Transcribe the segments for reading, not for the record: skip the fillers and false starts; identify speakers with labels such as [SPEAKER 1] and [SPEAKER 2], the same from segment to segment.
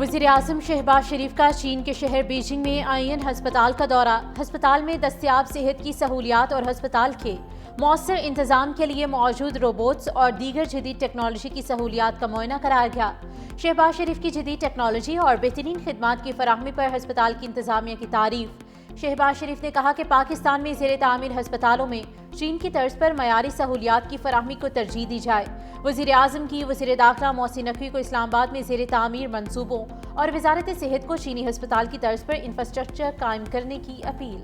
[SPEAKER 1] वज़ीर-ए-आज़म शहबाज शरीफ का चीन के शहर बीजिंग में आईएन हस्पताल का दौरा। हस्पताल में दस्तयाब सेहत की सहूलियात और हस्पताल के मौसर इंतजाम के लिए मौजूद रोबोट्स और दीगर जदीद टेक्नोलॉजी की सहूलियात का मुआयना कराया गया। शहबाज शरीफ की जदीद टेक्नोलॉजी और बेहतरीन खिदमात की फराहमी पर हस्पताल की इंतजामिया की तारीफ। शहबाज शरीफ ने कहा कि पाकिस्तान में ज़ेर तामीर हस्पतालों में चीन की तर्ज पर मयारी सहूलियात की फराहमी को तरजीह दी जाए। वज़ीर-ए-आज़म की वज़ीर दाखिला मोहसिन नकवी को इस्लामाबाद में ज़ेर तामीर मंसूबों और वज़ारत सेहत को चीनी हस्पताल की तर्ज पर इंफ्रास्ट्रक्चर कायम करने की अपील।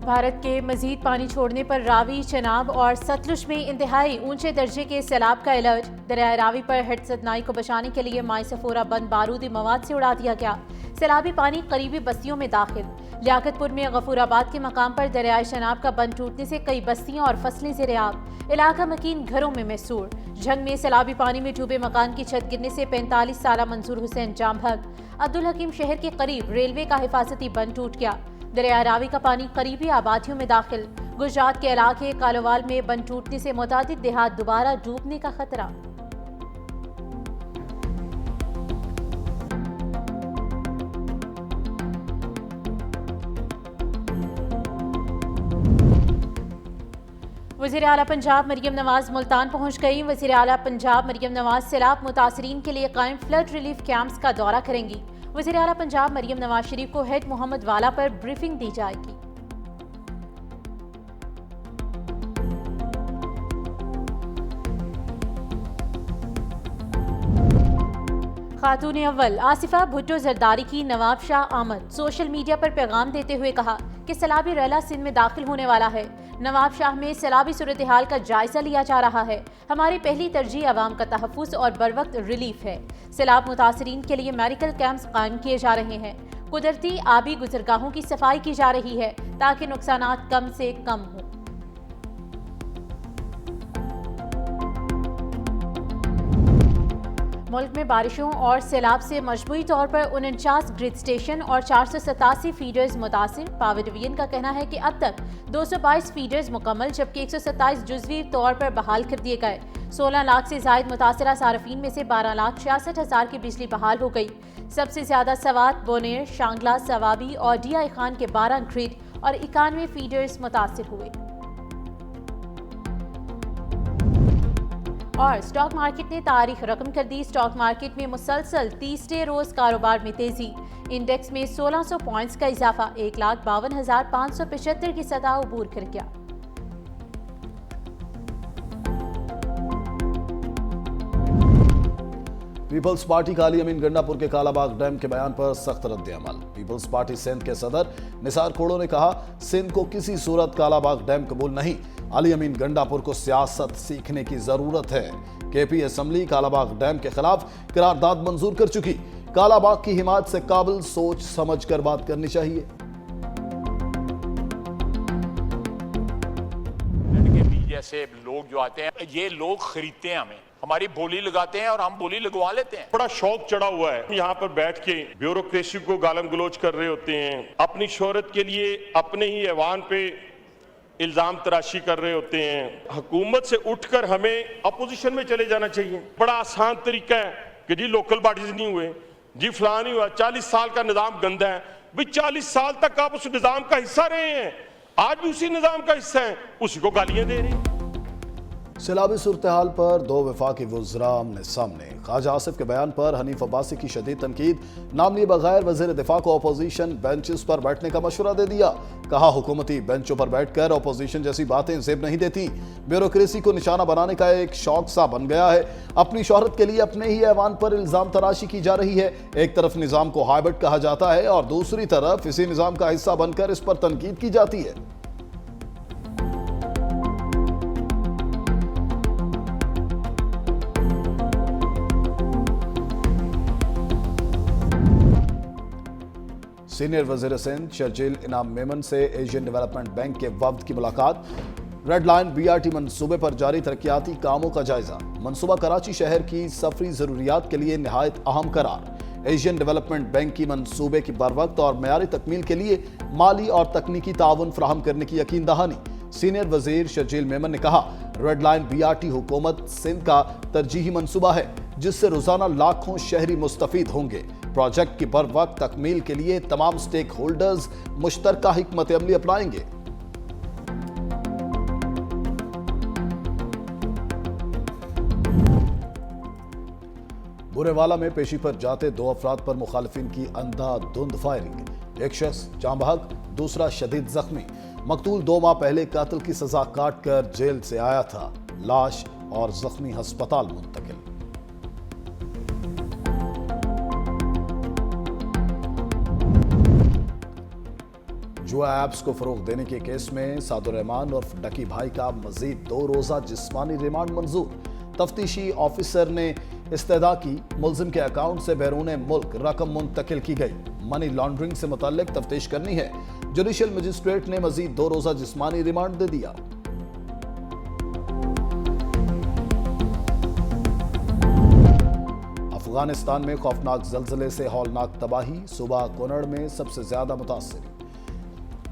[SPEAKER 1] भारत के मजीद पानी छोड़ने पर रावी, चनाब और सतलुज में इंतहाई ऊंचे दर्जे के सैलाब का अलर्ट। दरियाए रावी पर हटसदनाई को बचाने के लिए माई सफोरा बंद बारूदी मवाद से उड़ा दिया गया। सैलाबी पानी करीबी बस्तियों में दाखिल। लियाकतपुर में गफूराबाद के मकाम पर दरियाए चनाब का बंद टूटने से कई बस्तियां और फसलें ज़ेर-ए-आब। इलाका मकीन घरों में महसूर। झंग में सैलाबी पानी में डूबे मकान की छत गिरने से 45 साला मंसूर हुसैन जाम भग। अब्दुल हकीम शहर के करीब रेलवे का हिफाजती बंद टूट गया। दरिया रावी का पानी करीबी आबादियों में दाखिल। गुजरात के इलाके कालोवाल में बंद टूटने से मुतादिद देहात दोबारा डूबने का खतरा। वज़ीर आला पंजाब मरियम नवाज मुल्तान पहुंच गई। वज़ीर आला पंजाब मरियम नवाज सैलाब मुतासरीन के लिए कायम फ्लड रिलीफ कैंप्स का दौरा करेंगी। वज़ीर आला पंजाब मरियम नवाज शरीफ को हेड मोहम्मद वाला पर ब्रीफिंग दी जाएगी। खातून अव्वल आसिफा भुट्टो जरदारी की नवाब शाह आमद। सोशल मीडिया पर पैगाम देते हुए कहा कि सैलाबी रैला सिंध में दाखिल होने वाला है। नवाब शाह में सैलाबी सूरत हाल का जायजा लिया जा रहा है। हमारी पहली तरजीह आवाम का तहफ़्फ़ुज़ और बरवक्त रिलीफ है। सैलाब मुतासरीन के लिए मेडिकल कैंप्स कायम किए जा रहे हैं। कुदरती आबी गुजरगाहों की सफाई की जा रही है ताकि नुकसानात कम से कम हों। मुल्क में बारिशों और सैलाब से मजबूरी तौर पर 49 ग्रिड स्टेशन और 487 फीडर्स मुतासिर। पावर डिवीजन का कहना है कि अब तक 222 फीडर्स मुकम्मल जबकि 127 जुज़वी तौर पर बहाल कर दिए गए। 16 लाख से जायद मुतासरा सारफीन में से 12,66,000 की बिजली बहाल हो गई। सबसे ज्यादा सवात, बोनेर, शांगला, सवाबी और DI खान के 12 ग्रिड और 91 फीडर्स मुतासिर हुए। और स्टॉक मार्केट ने तारीख रकम कर दी। स्टॉक मार्केट में मुसलसल तीसरे रोज कारोबार में तेजी। इंडेक्स में 1600 पॉइंट्स का इजाफा 1,52,575 की सतह अबूर कर गया।
[SPEAKER 2] पीपल्स पार्टी का अली अमीन गंडापुर के कालाबाग डैम के बयान पर सख्त रद्द-ए-अमल। पीपल्स पार्टी सिंध के सदर निसार खोड़ो ने कहा, सिंध को किसी सूरत कालाबाग डैम कबूल नहीं। अली अमीन गंडापुर को सियासत सीखने की जरूरत है। KP असेंबली कालाबाग डैम के खिलाफ करारदाद मंजूर कर चुकी। कालाबाग की हिमायत से काबिल सोच समझ कर बात करनी चाहिए।
[SPEAKER 3] जैसे लोग जो आते हैं, ये लोग खरीदते हैं, हमारी बोली लगाते हैं और हम बोली लगवा लेते हैं।
[SPEAKER 4] बड़ा शौक चढ़ा हुआ है, यहाँ पर बैठ के ब्यूरोक्रेसी को गालम गलोच कर रहे होते हैं। अपनी शोहरत के लिए अपने ही ऐवान पे इल्जाम तराशी कर रहे होते हैं। हुकूमत से उठकर हमें अपोजिशन में चले जाना चाहिए। बड़ा आसान तरीका है कि जी लोकल बॉडीज नहीं हुए, जी फलां नहीं हुआ, 40 साल का निजाम गंदा है। भाई 40 साल तक आप उस निजाम का हिस्सा रहे हैं, आज भी उसी निजाम का हिस्सा है, उसी को गालियां दे रहे हैं।
[SPEAKER 2] सैलाबी सूरत हाल पर दो वफाकी वज़रा आमने सामने। ख्वाजा आसिफ के बयान पर हनीफ अब्बासी की शदीद तनकीद। नाम लिए बगैर वज़ीर दिफा को अपोजिशन बेंचेस पर बैठने का मशवरा दे दिया। कहा, हुकूमती बेंचों पर बैठकर अपोजिशन जैसी बातें जेब नहीं देती। ब्यूरोक्रेसी को निशाना बनाने का एक शौक सा बन गया है। अपनी शोहरत के लिए अपने ही ऐवान पर इल्जाम तराशी की जा रही है। एक तरफ निजाम को हाइब्रिड कहा जाता है और दूसरी तरफ इसी निजाम का हिस्सा बनकर इस पर तनकीद की जाती है। सीनियर वज़ीर सिंध शर्जील इनाम मेमन से एशियन डेवलपमेंट बैंक के वफ्द की मुलाकात। रेड लाइन BRT मंसूबे पर जारी तरक्याती कामों का जायजा। मंसूबा कराची शहर की सफरी जरूरियात के लिए निहायत अहम करार। एशियन डेवलपमेंट बैंक की मंसूबे की बरवक्त और मयारी तकमील के लिए माली और तकनीकी ताउन फराहम करने की यकीन दहानी। सीनियर वजीर शर्जील मेमन ने कहा, रेड लाइन BRT हुकूमत सिंध का तरजीही मंसूबा है जिससे रोजाना लाखों शहरी मुस्तफीद होंगे। प्रोजेक्ट की बर वक्त तकमील के लिए तमाम स्टेक होल्डर्स मुश्तरका हिकमत अमली अपनाएंगे। बुरेवाला में पेशी पर जाते 2 अफराद पर मुखालिफिन की अंधाधुंध फायरिंग। एक शख्स जाँ बहक, दूसरा शदीद जख्मी। मकतूल 2 माह पहले कातिल की सजा काट कर जेल से आया था। लाश और जख्मी अस्पताल मुंतकिल। जुआ ऐप्स को फरोग देने के केस में सादुर रहमान और डकी भाई का मजीद 2 रोजा जिस्मानी रिमांड मंजूर। तफ्तीशी ऑफिसर ने इस्तदा की मुल्जिम के अकाउंट से बैरून मुल्क रकम मुंतकिल की गई। मनी लॉन्ड्रिंग से मुताल्लिक तफ्तीश करनी है। जुडिशियल मजिस्ट्रेट ने मजीद 2 रोजा जिस्मानी रिमांड दे दिया। अफगानिस्तान में खौफनाक जल्जले से हौलनाक तबाही। सुबह कोनड़ में सबसे ज्यादा मुतासिर।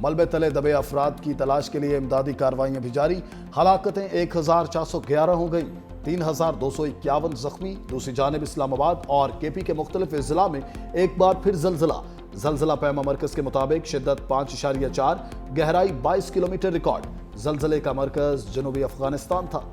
[SPEAKER 2] मलबे तले दबे अफराद की तलाश के लिए इमदादी कार्रवाइयां भी जारी। हलाकतें 1411 हो गई। 3251 जख्मी। दूसरी जानिब इस्लामाबाद और KP के मुख्तलिफ जिला में एक बार फिर जल्जला पैमा मरकज के मुताबिक शिद्दत 5.4, गहराई 22 किलोमीटर रिकॉर्ड। जल्जले का मरकज जनूबी अफगानिस्तान था।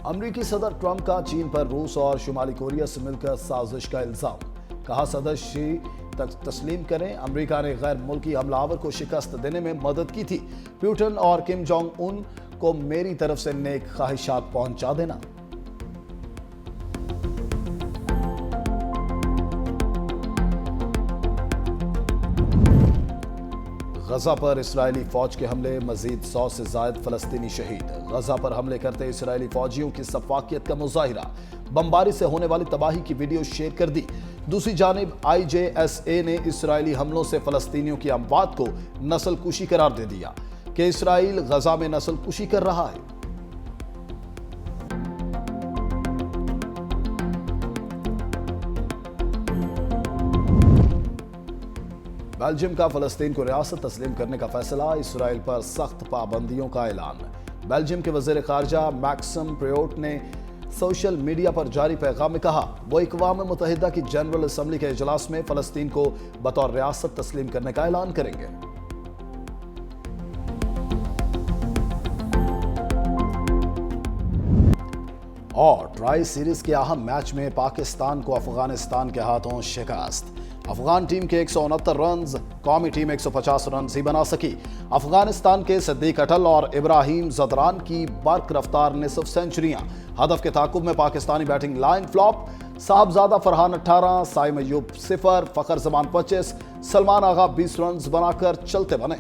[SPEAKER 2] अमरीकी सदर ट्रंप का चीन पर रूस और शुमाली कोरिया से मिलकर साजिश का इल्जाम। कहा, सदस्य तस्लीम करें, अमेरिका ने गैर मुल्की हमलावर को शिकस्त देने में मदद की थी। पुतिन और किम जोंग उन को मेरी तरफ से नेक ख्वाहिशात पहुंचा देना। गजा पर इस्राएली फौज के हमले, मजीद 100 से ज्यादा फलस्तीनी शहीद। गजा पर हमले करते इस्राएली फौजियों की सफाकियत का मुजाहिरा। बमबारी से होने वाली तबाही की वीडियो शेयर कर दी। दूसरी जानिब IJSA ने इस्राएली हमलों से फलस्तीनियों की अमवात को नस्ल कुशी करार दे दिया कि इस्राएल गजा में नस्ल कुशी कर रहा है। बेल्जियम का फलस्तीन को रियासत तस्लीम करने का फैसला। इस्राएल पर सख्त पाबंदियों का ऐलान। बेल्जियम के वजीर खारजा मैक्सिम प्रियोट ने सोशल मीडिया पर जारी पैगाम में कहा, वो अक़वाम मुत्तहिदा की जनरल असम्बली के इजलास में फलस्तीन को बतौर रियासत तस्लीम करने का ऐलान करेंगे। और ट्राई सीरीज के अहम मैच में पाकिस्तान को अफगानिस्तान के हाथों शिकस्त। अफगान टीम के 169 रन, कौमी टीम 150 रन ही बना सकी। अफगानिस्तान के सिद्दीक अटल और इब्राहिम जदरान की बर्क रफ्तार निसफ सेंचुरियां। हदफ के ताकुब में Pakistani batting line flop. Sahibzada Farhan 18, Saim Ayub 0, Fakhar Zaman 25, Salman Agha 20 run बनाकर चलते बने।